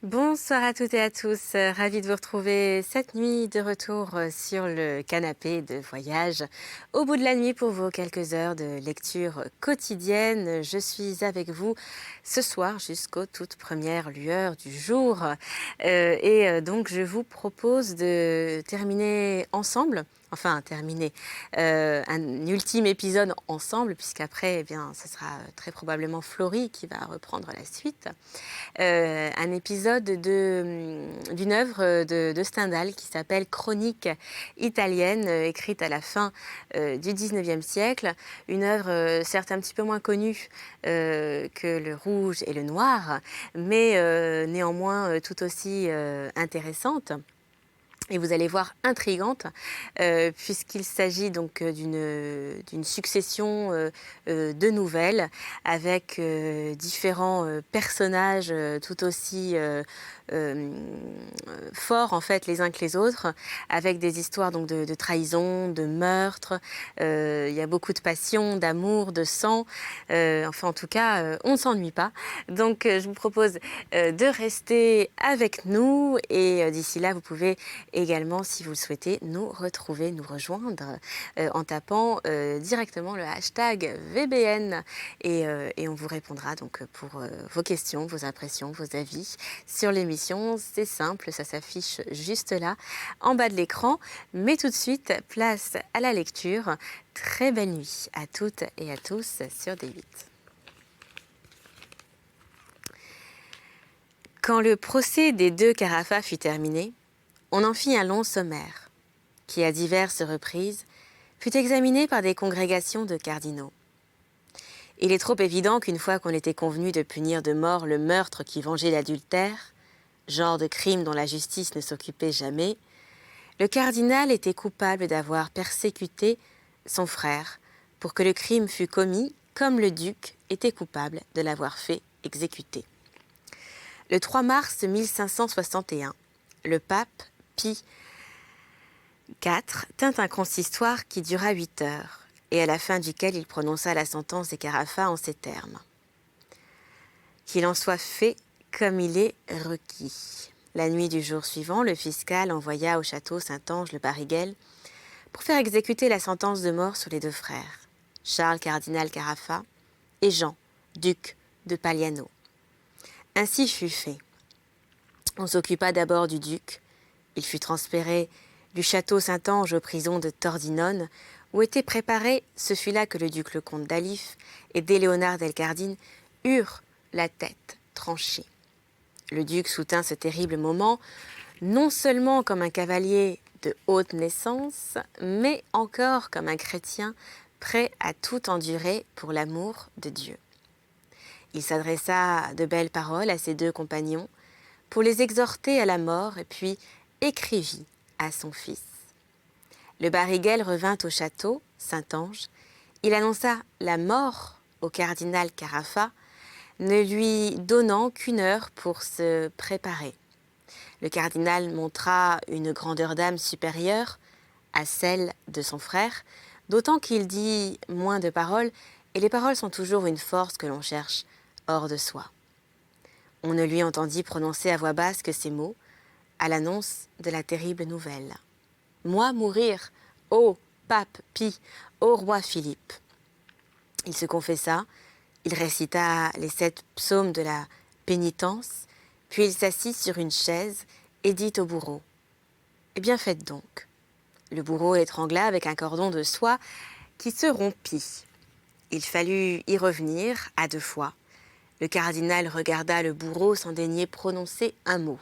Bonsoir à toutes et à tous, ravie de vous retrouver cette nuit de retour sur le canapé de voyage. Au bout de la nuit pour vos quelques heures de lecture quotidienne, je suis avec vous ce soir jusqu'aux toutes premières lueurs du jour. Donc je vous propose de terminer ensemble, un ultime épisode ensemble, puisqu'après, eh bien, ce sera très probablement Florie qui va reprendre la suite. Un épisode d'une œuvre de Stendhal qui s'appelle Chronique italienne, écrite à la fin du 19e siècle. Une œuvre certes un petit peu moins connue que le rouge et le noir, mais néanmoins tout aussi intéressante. Et vous allez voir intrigante, puisqu'il s'agit donc d'une succession de nouvelles avec différents personnages tout aussi forts en fait les uns que les autres, avec des histoires donc de trahison, de meurtre. Il y a beaucoup de passion, d'amour, de sang. Enfin en tout cas, on ne s'ennuie pas. Donc je vous propose de rester avec nous et d'ici là vous pouvez également, si vous le souhaitez, nous retrouver, nous rejoindre en tapant directement le hashtag VBN et on vous répondra donc pour vos questions, vos impressions, vos avis sur l'émission. C'est simple, ça s'affiche juste là en bas de l'écran. Mais tout de suite, place à la lecture. Très belle nuit à toutes et à tous sur D8. Quand le procès des deux Carafa fut terminé, on en fit un long sommaire, qui à diverses reprises fut examiné par des congrégations de cardinaux. Il est trop évident qu'une fois qu'on était convenu de punir de mort le meurtre qui vengeait l'adultère, genre de crime dont la justice ne s'occupait jamais, le cardinal était coupable d'avoir persécuté son frère pour que le crime fût commis comme le duc était coupable de l'avoir fait exécuter. Le 3 mars 1561, le pape Pie IV tint un consistoire qui dura 8 heures, et à la fin duquel il prononça la sentence des Carafa en ces termes. Qu'il en soit fait comme il est requis. La nuit du jour suivant, le fiscal envoya au château Saint-Ange-le-Bariguel pour faire exécuter la sentence de mort sur les deux frères, Charles cardinal Carafa et Jean, duc de Pagliano. Ainsi fut fait. On s'occupa d'abord du duc. Il fut transféré du château Saint-Ange aux prisons de Tordinone, où était préparé, ce fut là que le duc le comte d'Alif et d'Éléonard d'Elcardine eurent la tête tranchée. Le duc soutint ce terrible moment, non seulement comme un cavalier de haute naissance, mais encore comme un chrétien prêt à tout endurer pour l'amour de Dieu. Il s'adressa de belles paroles à ses deux compagnons pour les exhorter à la mort et puis écrivit à son fils. Le Bariguel revint au château Saint-Ange. Il annonça la mort au cardinal Carafa, ne lui donnant qu'une heure pour se préparer. Le cardinal montra une grandeur d'âme supérieure à celle de son frère, d'autant qu'il dit moins de paroles, et les paroles sont toujours une force que l'on cherche hors de soi. On ne lui entendit prononcer à voix basse que ces mots, à l'annonce de la terrible nouvelle. « Moi mourir, ô pape Pie, ô roi Philippe !» Il se confessa, il récita les 7 psaumes de la pénitence, puis il s'assit sur une chaise et dit au bourreau « Eh bien faites donc !» Le bourreau l'étrangla avec un cordon de soie qui se rompit. Il fallut y revenir à 2 fois. Le cardinal regarda le bourreau sans daigner prononcer un mot.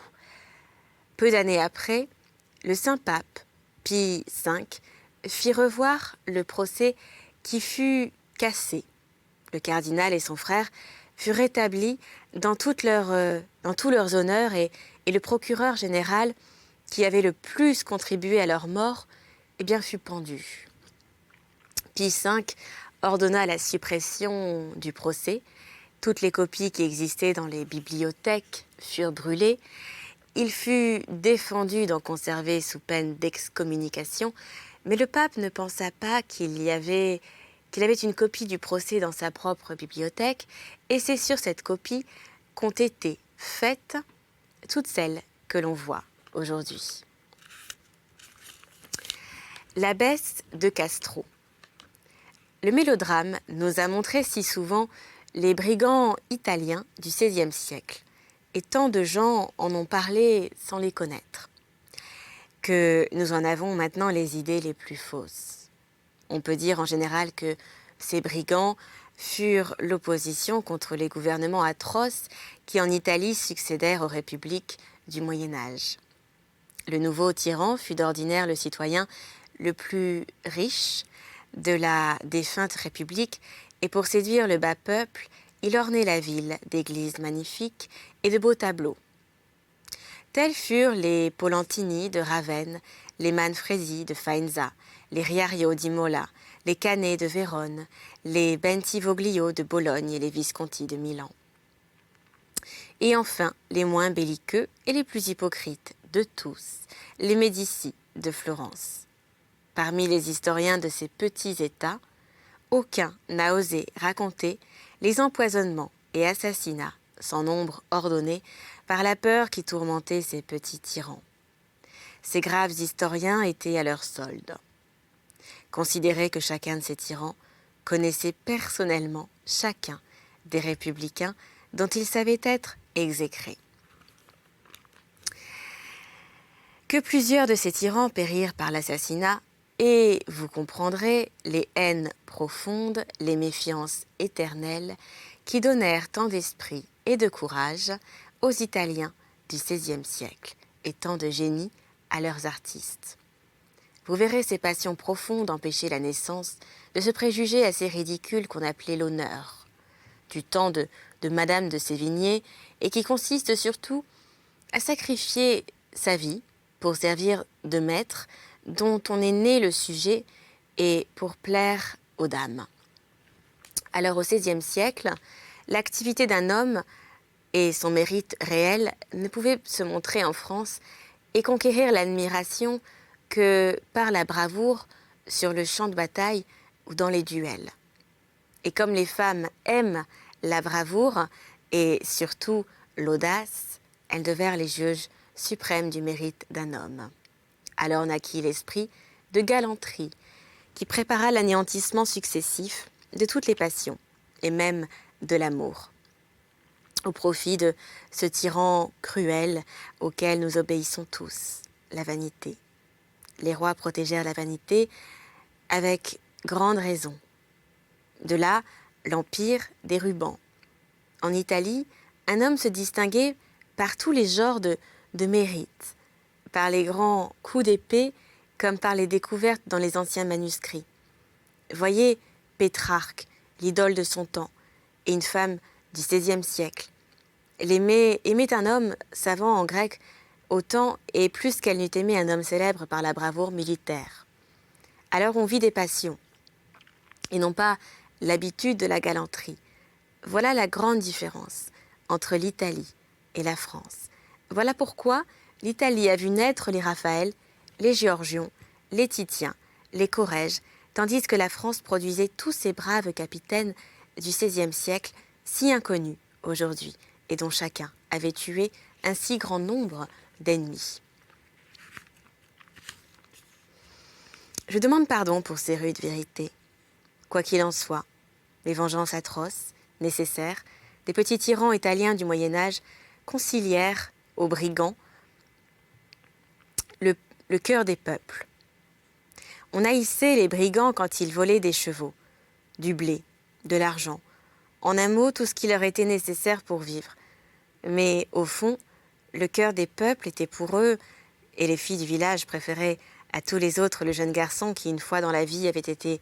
Peu d'années après, le Saint-Pape, Pie V, fit revoir le procès qui fut cassé. Le cardinal et son frère furent rétablis dans tous leurs honneurs et le procureur général, qui avait le plus contribué à leur mort, eh bien, fut pendu. Pie V ordonna la suppression du procès. Toutes les copies qui existaient dans les bibliothèques furent brûlées. Il fut défendu d'en conserver sous peine d'excommunication, mais le pape ne pensa pas qu'il avait une copie du procès dans sa propre bibliothèque, et c'est sur cette copie qu'ont été faites toutes celles que l'on voit aujourd'hui. L'abbesse de Castro. Le mélodrame nous a montré si souvent les brigands italiens du XVIe siècle, et tant de gens en ont parlé sans les connaître, que nous en avons maintenant les idées les plus fausses. On peut dire en général que ces brigands furent l'opposition contre les gouvernements atroces qui en Italie succédèrent aux républiques du Moyen Âge. Le nouveau tyran fut d'ordinaire le citoyen le plus riche de la défunte république, et pour séduire le bas peuple, il ornait la ville d'églises magnifiques et de beaux tableaux. Tels furent les Polentini de Ravenne, les Manfredi de Faenza, les Riario d'Imola, les Canet de Vérone, les Bentivoglio de Bologne et les Visconti de Milan. Et enfin, les moins belliqueux et les plus hypocrites de tous, les Médicis de Florence. Parmi les historiens de ces petits États, aucun n'a osé raconter les empoisonnements et assassinats sans nombre ordonnés par la peur qui tourmentait ces petits tyrans. Ces graves historiens étaient à leur solde. Considérez que chacun de ces tyrans connaissait personnellement chacun des républicains dont il savait être exécré. Que plusieurs de ces tyrans périrent par l'assassinat, et vous comprendrez les haines profondes, les méfiances éternelles qui donnèrent tant d'esprit et de courage aux Italiens du XVIe siècle et tant de génie à leurs artistes. Vous verrez ces passions profondes empêcher la naissance de ce préjugé assez ridicule qu'on appelait l'honneur, du temps de Madame de Sévigné, et qui consiste surtout à sacrifier sa vie pour servir de maître dont on est né le sujet et pour plaire aux dames. Alors au XVIe siècle, l'activité d'un homme et son mérite réel ne pouvaient se montrer en France et conquérir l'admiration que par la bravoure sur le champ de bataille ou dans les duels. Et comme les femmes aiment la bravoure et surtout l'audace, elles devinrent les juges suprêmes du mérite d'un homme. Alors naquit l'esprit de galanterie qui prépara l'anéantissement successif de toutes les passions et même de l'amour, au profit de ce tyran cruel auquel nous obéissons tous, la vanité. Les rois protégèrent la vanité avec grande raison. De là, l'empire des rubans. En Italie, un homme se distinguait par tous les genres de mérite, par les grands coups d'épée comme par les découvertes dans les anciens manuscrits. Voyez Pétrarque, l'idole de son temps, et une femme du XVIe siècle. Elle aimait un homme savant en grec autant et plus qu'elle n'eût aimé un homme célèbre par la bravoure militaire. Alors on vit des passions, et non pas l'habitude de la galanterie. Voilà la grande différence entre l'Italie et la France. Voilà pourquoi l'Italie a vu naître les Raphaël, les Géorgions, les Titiens, les Corrèges, tandis que la France produisait tous ces braves capitaines du XVIe siècle, si inconnus aujourd'hui, et dont chacun avait tué un si grand nombre d'ennemis. Je demande pardon pour ces rudes vérités. Quoi qu'il en soit, les vengeances atroces, nécessaires, des petits tyrans italiens du Moyen-Âge concilièrent aux brigands le cœur des peuples. On haïssait les brigands quand ils volaient des chevaux, du blé, de l'argent, en un mot tout ce qui leur était nécessaire pour vivre. Mais au fond, le cœur des peuples était pour eux, et les filles du village préféraient à tous les autres le jeune garçon qui une fois dans la vie avait été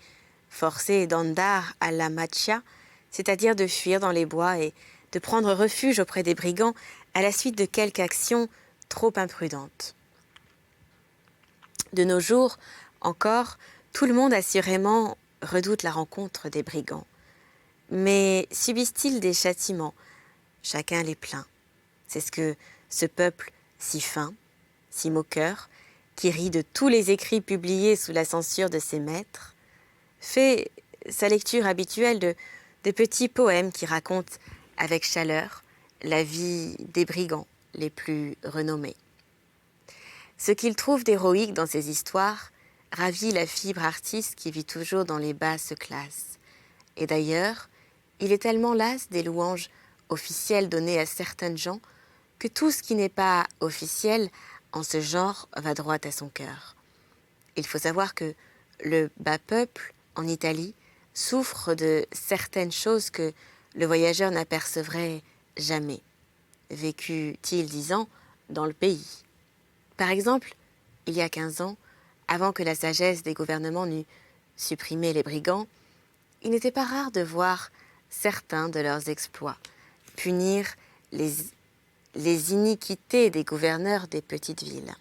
forcé d'andar alla macchia, c'est-à-dire de fuir dans les bois et de prendre refuge auprès des brigands à la suite de quelque action trop imprudente. De nos jours, encore, tout le monde assurément redoute la rencontre des brigands. Mais subissent-ils des châtiments? Chacun les plaint. C'est ce que ce peuple si fin, si moqueur, qui rit de tous les écrits publiés sous la censure de ses maîtres, fait sa lecture habituelle de petits poèmes qui racontent avec chaleur la vie des brigands les plus renommés. Ce qu'il trouve d'héroïque dans ces histoires ravit la fibre artiste qui vit toujours dans les basses classes. Et d'ailleurs, il est tellement las des louanges officielles données à certaines gens que tout ce qui n'est pas officiel en ce genre va droit à son cœur. Il faut savoir que le bas peuple, en Italie, souffre de certaines choses que le voyageur n'apercevrait jamais, vécut-il 10 ans dans le pays. Par exemple, il y a 15 ans, avant que la sagesse des gouvernements n'eût supprimé les brigands, il n'était pas rare de voir certains de leurs exploits punir les iniquités des gouverneurs des petites villes.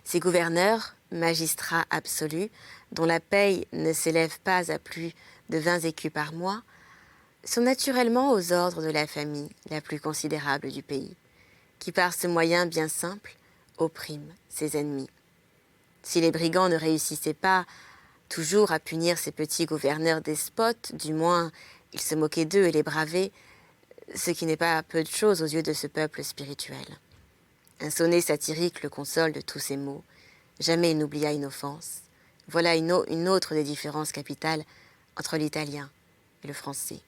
Ces gouverneurs, magistrats absolus, dont la paye ne s'élève pas à plus de 20 écus par mois, sont naturellement aux ordres de la famille la plus considérable du pays, qui par ce moyen bien simple opprime ses ennemis. Si les brigands ne réussissaient pas toujours à punir ces petits gouverneurs despotes, du moins ils se moquaient d'eux et les bravaient, ce qui n'est pas peu de chose aux yeux de ce peuple spirituel. Un sonnet satirique le console de tous ces maux. Jamais il n'oublia une offense. Voilà une autre des différences capitales entre l'italien et le français.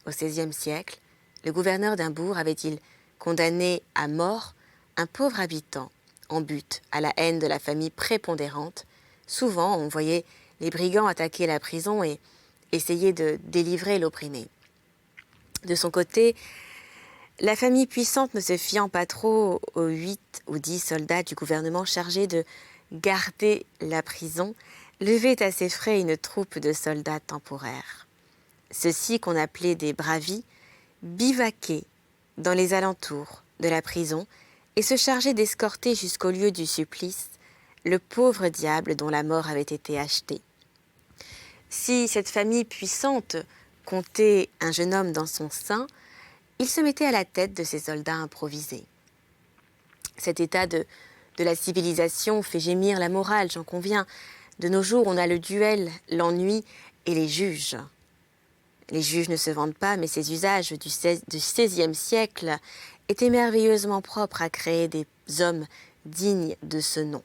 Au XVIe siècle, le gouverneur d'un bourg avait-il condamné à mort un pauvre habitant en butte à la haine de la famille prépondérante. Souvent, on voyait les brigands attaquer la prison et essayer de délivrer l'opprimé. De son côté, la famille puissante, ne se fiant pas trop aux 8 ou 10 soldats du gouvernement chargés de garder la prison, levait à ses frais une troupe de soldats temporaires. Ceux-ci, qu'on appelait des bravi, bivouaquaient dans les alentours de la prison et se chargeaient d'escorter jusqu'au lieu du supplice le pauvre diable dont la mort avait été achetée. Si cette famille puissante comptait un jeune homme dans son sein, il se mettait à la tête de ces soldats improvisés. Cet état de la civilisation fait gémir la morale, j'en conviens. De nos jours, on a le duel, l'ennui et les juges. Les juges ne se vendent pas, mais ces usages du XVIe siècle étaient merveilleusement propres à créer des hommes dignes de ce nom.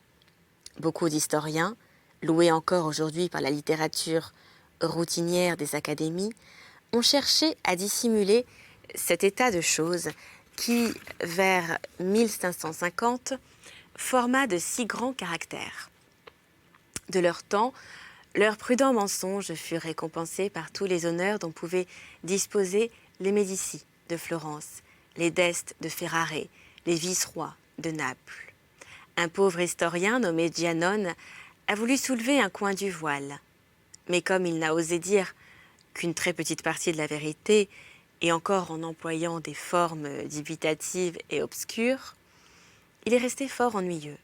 Beaucoup d'historiens, loués encore aujourd'hui par la littérature routinière des académies, ont cherché à dissimuler cet état de choses qui, vers 1550, forma de si grands caractères. De leur temps, leurs prudents mensonges furent récompensés par tous les honneurs dont pouvaient disposer les Médicis de Florence, les d'Este de Ferrare, les vice-rois de Naples. Un pauvre historien nommé Giannone a voulu soulever un coin du voile, mais comme il n'a osé dire qu'une très petite partie de la vérité, et encore en employant des formes dubitatives et obscures, il est resté fort ennuyeux,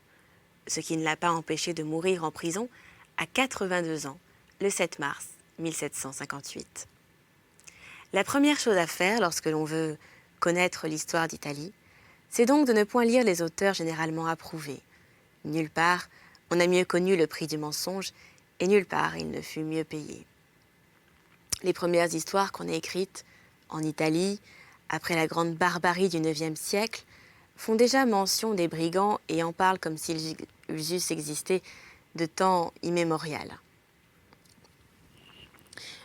ce qui ne l'a pas empêché de mourir en prison à 82 ans, le 7 mars 1758. La première chose à faire lorsque l'on veut connaître l'histoire d'Italie, c'est donc de ne point lire les auteurs généralement approuvés. Nulle part on a mieux connu le prix du mensonge, et nulle part il ne fut mieux payé. Les premières histoires qu'on ait écrites en Italie, après la grande barbarie du IXe siècle, font déjà mention des brigands et en parlent comme s'ils eussent existé de temps immémorial.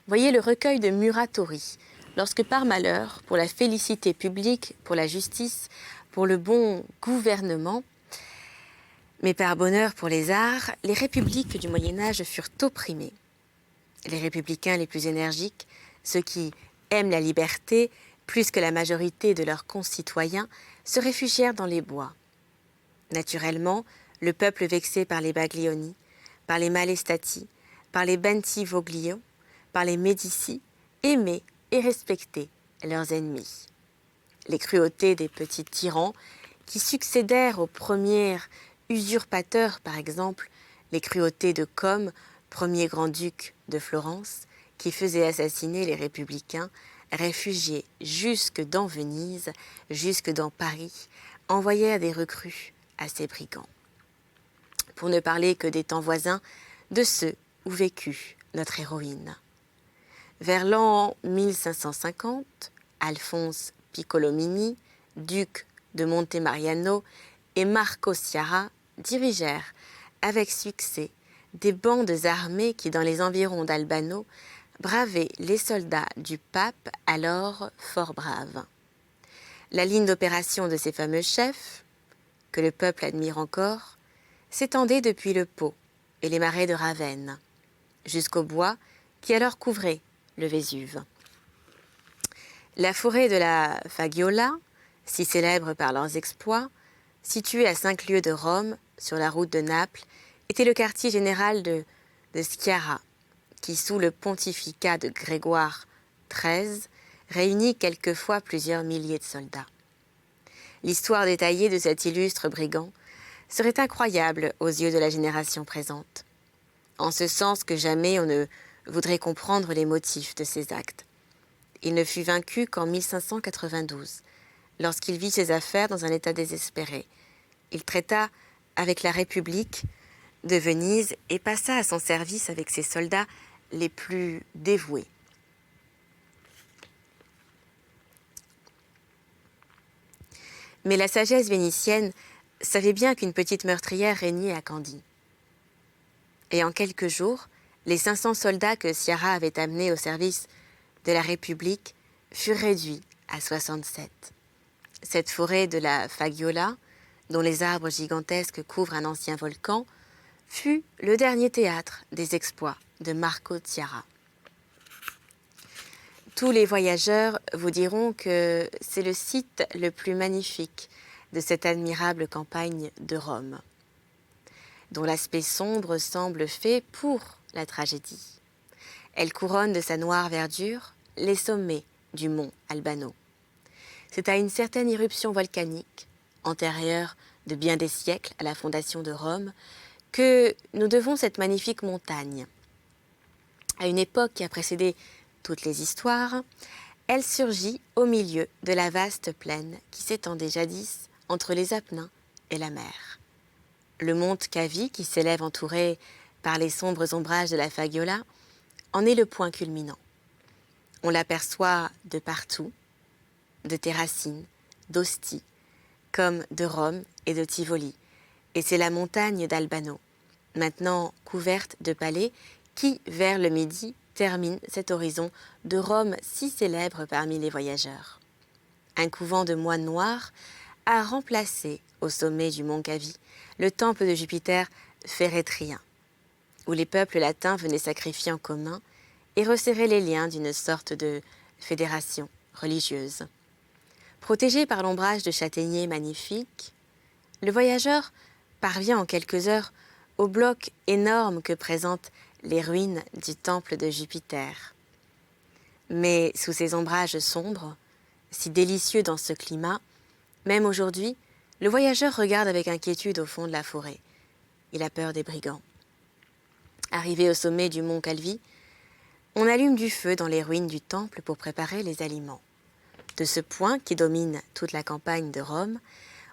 Voyez le recueil de Muratori, lorsque par malheur, pour la félicité publique, pour la justice, pour le bon gouvernement, mais par bonheur pour les arts, les républiques du Moyen-Âge furent opprimées. Les républicains les plus énergiques, ceux qui aiment la liberté plus que la majorité de leurs concitoyens, se réfugièrent dans les bois. Naturellement, le peuple vexé par les Baglioni, par les Malestati, par les Bentivoglio, par les Médicis, aimait et respectait leurs ennemis. Les cruautés des petits tyrans qui succédèrent aux premiers usurpateurs, par exemple, les cruautés de Com, premier grand-duc de Florence, qui faisait assassiner les républicains, réfugiés jusque dans Venise, jusque dans Paris, envoyèrent des recrues à ces brigands. Pour ne parler que des temps voisins de ceux où vécut notre héroïne. Vers l'an 1550, Alphonse Piccolomini, duc de Monte Mariano, et Marco Sciarra dirigèrent avec succès des bandes armées qui, dans les environs d'Albano, bravaient les soldats du pape, alors fort braves. La ligne d'opération de ces fameux chefs, que le peuple admire encore, s'étendait depuis le Pô et les marais de Ravenne, jusqu'au bois qui alors couvrait le Vésuve. La forêt de la Fagiola, si célèbre par leurs exploits, située à 5 lieues de Rome, sur la route de Naples, était le quartier général de Sciarra, qui, sous le pontificat de Grégoire XIII, réunit quelquefois plusieurs milliers de soldats. L'histoire détaillée de cet illustre brigand serait incroyable aux yeux de la génération présente, en ce sens que jamais on ne voudrait comprendre les motifs de ses actes. Il ne fut vaincu qu'en 1592, lorsqu'il vit ses affaires dans un état désespéré. Il traita avec la République de Venise et passa à son service avec ses soldats les plus dévoués. Mais la sagesse vénitienne savait bien qu'une petite meurtrière régnait à Candie. Et en quelques jours, les 500 soldats que Sciarra avait amenés au service de la République furent réduits à 67. Cette forêt de la Fagiola, dont les arbres gigantesques couvrent un ancien volcan, fut le dernier théâtre des exploits de Marco Sciarra. Tous les voyageurs vous diront que c'est le site le plus magnifique de cette admirable campagne de Rome, dont l'aspect sombre semble fait pour la tragédie. Elle couronne de sa noire verdure les sommets du mont Albano. C'est à une certaine éruption volcanique, antérieure de bien des siècles à la fondation de Rome, que nous devons cette magnifique montagne. À une époque qui a précédé toutes les histoires, elle surgit au milieu de la vaste plaine qui s'étendait jadis entre les Apennins et la mer. Le monte Cavi, qui s'élève entouré par les sombres ombrages de la Fagiola, en est le point culminant. On l'aperçoit de partout, de Terracine, d'Ostie, comme de Rome et de Tivoli, et c'est la montagne d'Albano, maintenant couverte de palais, qui, vers le midi, termine cet horizon de Rome si célèbre parmi les voyageurs. Un couvent de moines noirs a remplacé, au sommet du mont Cavi, le temple de Jupiter Férétrien, où les peuples latins venaient sacrifier en commun et resserrer les liens d'une sorte de fédération religieuse. Protégé par l'ombrage de châtaigniers magnifiques, le voyageur parvient en quelques heures au bloc énorme que présentent les ruines du temple de Jupiter. Mais sous ces ombrages sombres, si délicieux dans ce climat, même aujourd'hui, le voyageur regarde avec inquiétude au fond de la forêt. Il a peur des brigands. Arrivé au sommet du mont Calvi, on allume du feu dans les ruines du temple pour préparer les aliments. De ce point qui domine toute la campagne de Rome,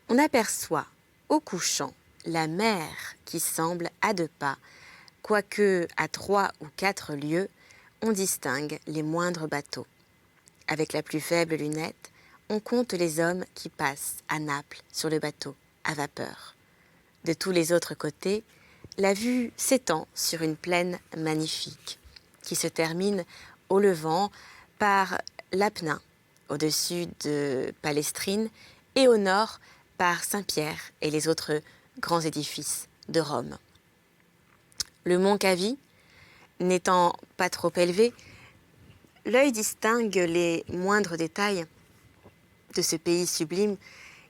on aperçoit, au couchant, la mer qui semble à 2 pas, quoique à 3 ou 4 lieues, on distingue les moindres bateaux. Avec la plus faible lunette, on compte les hommes qui passent à Naples sur le bateau, à vapeur. De tous les autres côtés, la vue s'étend sur une plaine magnifique, qui se termine au levant par l'Apennin, au-dessus de Palestrine, et au nord par Saint-Pierre et les autres grands édifices de Rome. Le mont Cavi, n'étant pas trop élevé, l'œil distingue les moindres détails de ce pays sublime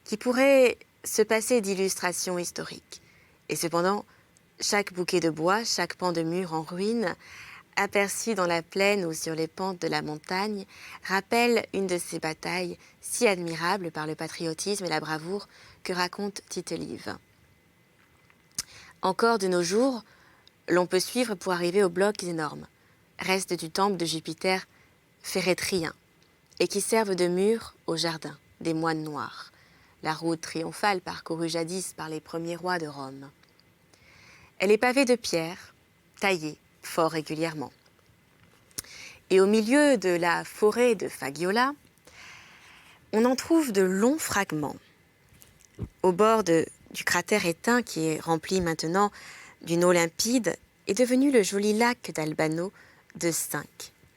qui pourrait se passer d'illustrations historiques. Et cependant, chaque bouquet de bois, chaque pan de mur en ruine, aperçu dans la plaine ou sur les pentes de la montagne, rappelle une de ces batailles si admirables par le patriotisme et la bravoure que raconte Tite-Live. Encore de nos jours, l'on peut suivre pour arriver aux blocs énormes, restes du temple de Jupiter Férétrien, et qui servent de mur au jardin des moines noirs, la route triomphale parcourue jadis par les premiers rois de Rome. Elle est pavée de pierres, taillées fort régulièrement. Et au milieu de la forêt de Fagiola, on en trouve de longs fragments au bord du cratère éteint qui est rempli maintenant d'une eau limpide est devenu le joli lac d'Albano de 5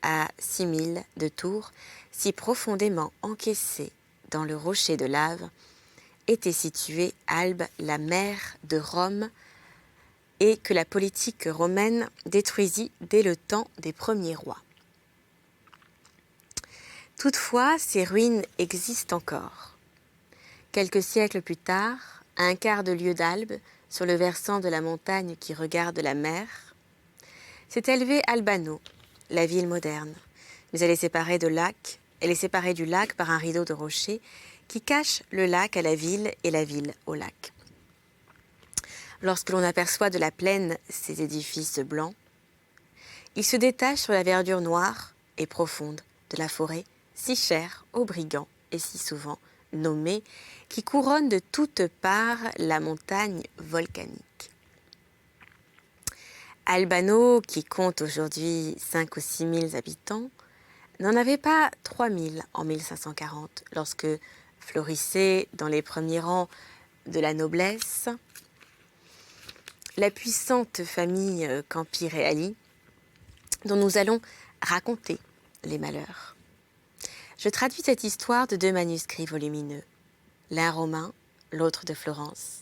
à 6 milles de tour, si profondément encaissé dans le rocher de lave, était situé Albe, la mer de Rome, et que la politique romaine détruisit dès le temps des premiers rois. Toutefois, ces ruines existent encore. Quelques siècles plus tard, à un quart de lieue d'Albe, sur le versant de la montagne qui regarde la mer, s'est élevée Albano, la ville moderne. Mais elle est séparée du lac par un rideau de rochers qui cache le lac à la ville et la ville au lac. Lorsque l'on aperçoit de la plaine ces édifices blancs, ils se détachent sur la verdure noire et profonde de la forêt, si chère aux brigands et si souvent nommée, qui couronne de toutes parts la montagne volcanique. Albano, qui compte aujourd'hui 5 ou 6 000 habitants, n'en avait pas 3 000 en 1540, lorsque florissait dans les premiers rangs de la noblesse la puissante famille Campi-Reali, dont nous allons raconter les malheurs. Je traduis cette histoire de 2 manuscrits volumineux, l'un romain, l'autre de Florence.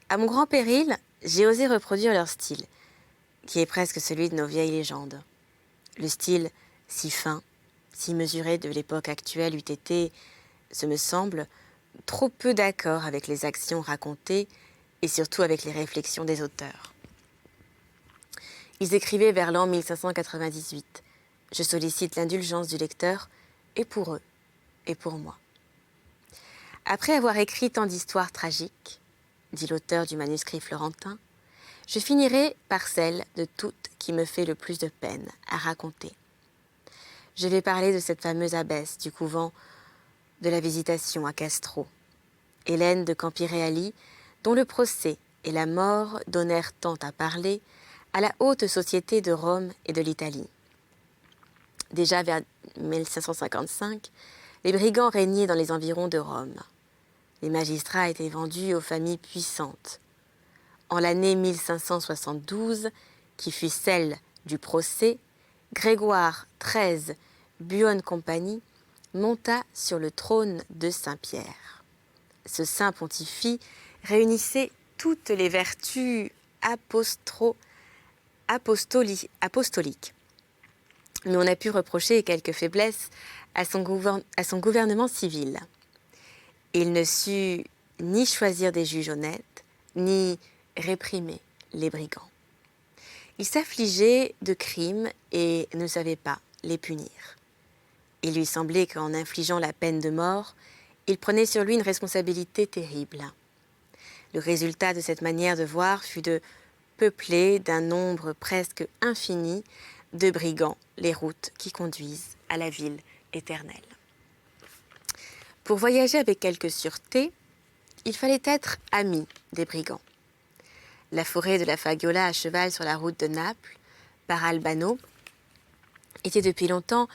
À mon grand péril, j'ai osé reproduire leur style, qui est presque celui de nos vieilles légendes. Le style si fin, si mesuré de l'époque actuelle eût été, ce me semble, trop peu d'accord avec les actions racontées et surtout avec les réflexions des auteurs. Ils écrivaient vers l'an 1598. Je sollicite l'indulgence du lecteur, et pour eux, et pour moi. Après avoir écrit tant d'histoires tragiques, dit l'auteur du manuscrit florentin, je finirai par celle de toutes qui me fait le plus de peine à raconter. Je vais parler de cette fameuse abbesse du couvent de la Visitation à Castro, Hélène de Campi-Reali, dont le procès et la mort donnèrent tant à parler à la haute société de Rome et de l'Italie. Déjà vers 1555, les brigands régnaient dans les environs de Rome. Les magistrats étaient vendus aux familles puissantes. En l'année 1572, qui fut celle du procès, Grégoire XIII Buoncompagnie monta sur le trône de Saint-Pierre. Ce saint pontife réunissait toutes les vertus apostoliques. Mais on a pu reprocher quelques faiblesses à son gouvernement civil. Il ne sut ni choisir des juges honnêtes, ni réprimer les brigands. Il s'affligeait de crimes et ne savait pas les punir. Il lui semblait qu'en infligeant la peine de mort, il prenait sur lui une responsabilité terrible. Le résultat de cette manière de voir fut de peupler d'un nombre presque infini de brigands les routes qui conduisent à la ville éternelle. Pour voyager avec quelque sûreté, il fallait être ami des brigands. La forêt de la Fagiola à cheval sur la route de Naples, par Albano, était depuis longtemps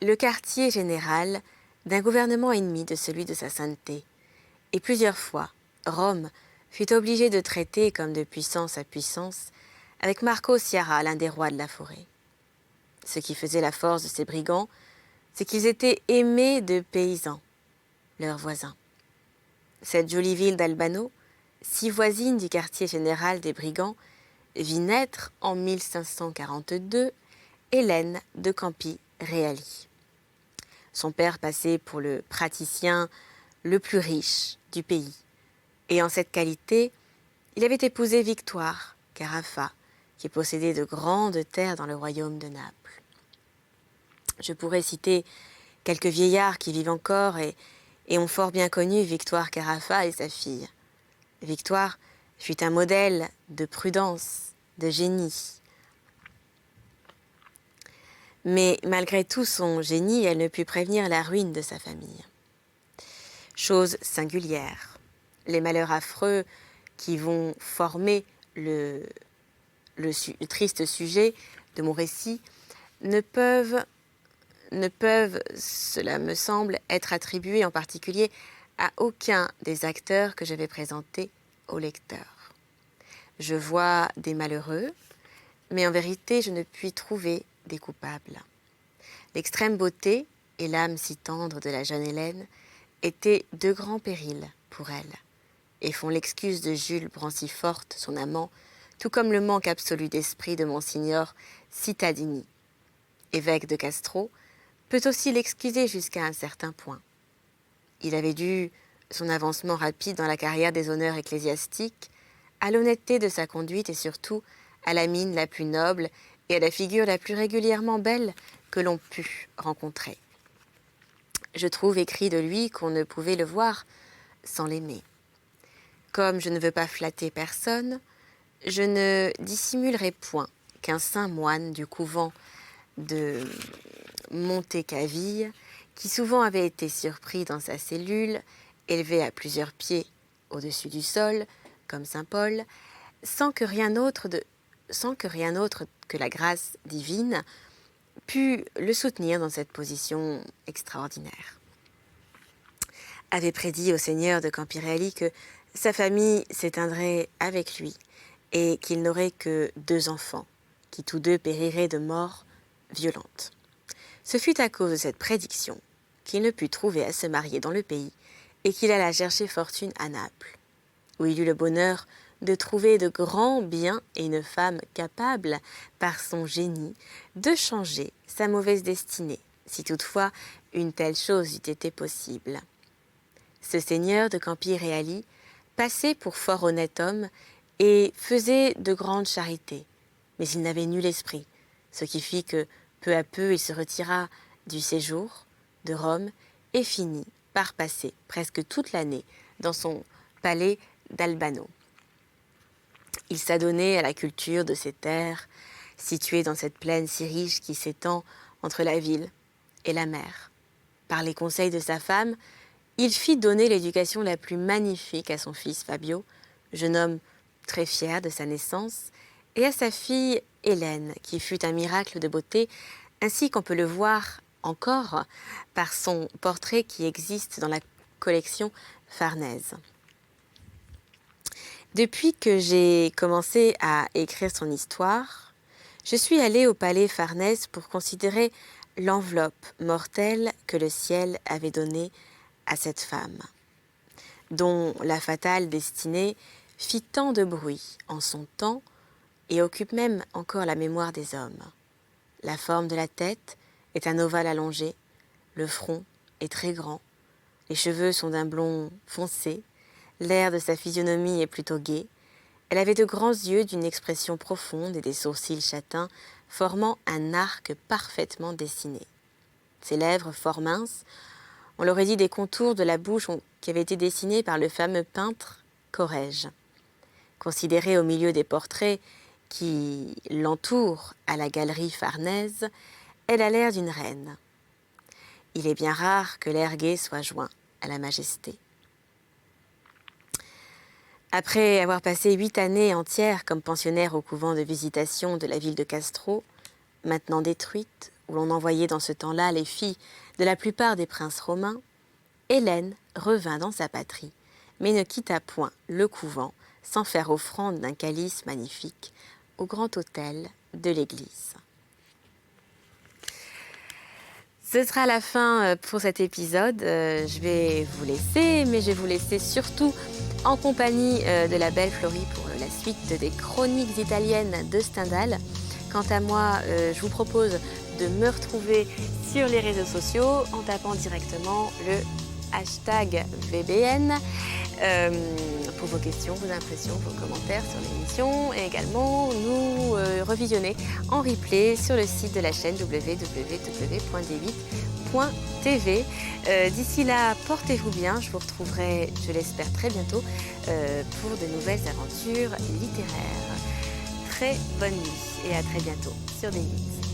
le quartier général d'un gouvernement ennemi de celui de sa sainteté, et plusieurs fois, Rome fut obligée de traiter comme de puissance à puissance avec Marco Sciarra, l'un des rois de la forêt. Ce qui faisait la force de ces brigands, c'est qu'ils étaient aimés de paysans, leurs voisins. Cette jolie ville d'Albano, si voisine du quartier général des brigands, vit naître en 1542 Hélène de Campi-Reali. Son père passait pour le praticien le plus riche du pays. Et en cette qualité, il avait épousé Victoire Carafa, qui possédait de grandes terres dans le royaume de Naples. Je pourrais citer quelques vieillards qui vivent encore et ont fort bien connu Victoire Carafa et sa fille. Victoire fut un modèle de prudence, de génie. Mais malgré tout son génie, elle ne put prévenir la ruine de sa famille. Chose singulière, les malheurs affreux qui vont former le triste sujet de mon récit ne peuvent ne peuvent, cela me semble, être attribuées en particulier à aucun des acteurs que je vais présenter au lecteur. Je vois des malheureux, mais en vérité je ne puis trouver des coupables. L'extrême beauté et l'âme si tendre de la jeune Hélène étaient deux grands périls pour elle, et font l'excuse de Jules Branciforte, son amant, tout comme le manque absolu d'esprit de Monseigneur Cittadini, évêque de Castro, peut aussi l'excuser jusqu'à un certain point. Il avait dû son avancement rapide dans la carrière des honneurs ecclésiastiques à l'honnêteté de sa conduite et surtout à la mine la plus noble et à la figure la plus régulièrement belle que l'on put rencontrer. Je trouve écrit de lui qu'on ne pouvait le voir sans l'aimer. Comme je ne veux pas flatter personne, je ne dissimulerai point qu'un saint moine du couvent de Montecaville, qui souvent avait été surpris dans sa cellule, élevée à plusieurs pieds au-dessus du sol, comme saint Paul, sans que rien autre que la grâce divine pût le soutenir dans cette position extraordinaire. Avait prédit au seigneur de Campiréally que sa famille s'éteindrait avec lui et qu'il n'aurait que 2 enfants, qui tous 2 périraient de mort violente. Ce fut à cause de cette prédiction qu'il ne put trouver à se marier dans le pays et qu'il alla chercher fortune à Naples, où il eut le bonheur de trouver de grands biens et une femme capable, par son génie, de changer sa mauvaise destinée, si toutefois une telle chose eût été possible. Ce seigneur de Campiréally passait pour fort honnête homme et faisait de grandes charités, mais il n'avait nul esprit, ce qui fit que, peu à peu, il se retira du séjour de Rome et finit par passer presque toute l'année dans son palais d'Albano. Il s'adonnait à la culture de ces terres, situées dans cette plaine si riche qui s'étend entre la ville et la mer. Par les conseils de sa femme, il fit donner l'éducation la plus magnifique à son fils Fabio, jeune homme très fier de sa naissance, et à sa fille Hélène, qui fut un miracle de beauté, ainsi qu'on peut le voir encore par son portrait qui existe dans la collection Farnèse. Depuis que j'ai commencé à écrire son histoire, je suis allée au palais Farnèse pour considérer l'enveloppe mortelle que le ciel avait donnée à cette femme, dont la fatale destinée fit tant de bruit en son temps et occupe même encore la mémoire des hommes. La forme de la tête est un ovale allongé, le front est très grand, les cheveux sont d'un blond foncé, l'air de sa physionomie est plutôt gai, elle avait de grands yeux d'une expression profonde et des sourcils châtains formant un arc parfaitement dessiné. Ses lèvres fort minces, on l'aurait dit des contours de la bouche qui avaient été dessinés par le fameux peintre Corrège. Considérée au milieu des portraits qui l'entourent à la galerie Farnèse, elle a l'air d'une reine. Il est bien rare que l'air gai soit joint à la majesté. Après avoir passé 8 années entières comme pensionnaire au couvent de visitation de la ville de Castro, maintenant détruite, où l'on envoyait dans ce temps-là les filles de la plupart des princes romains, Hélène revint dans sa patrie, mais ne quitta point le couvent sans faire offrande d'un calice magnifique au grand autel de l'église. Ce sera la fin pour cet épisode. Je vais vous laisser, mais je vais vous laisser surtout en compagnie de la belle Florie pour la suite des chroniques italiennes de Stendhal. Quant à moi, je vous propose de me retrouver sur les réseaux sociaux en tapant directement le hashtag VBN pour vos questions, vos impressions, vos commentaires sur l'émission et également nous revisionner en replay sur le site de la chaîne www.d8.tv. D'ici là, portez-vous bien, je vous retrouverai, je l'espère, très bientôt pour de nouvelles aventures littéraires. Très bonne nuit et à très bientôt sur D8.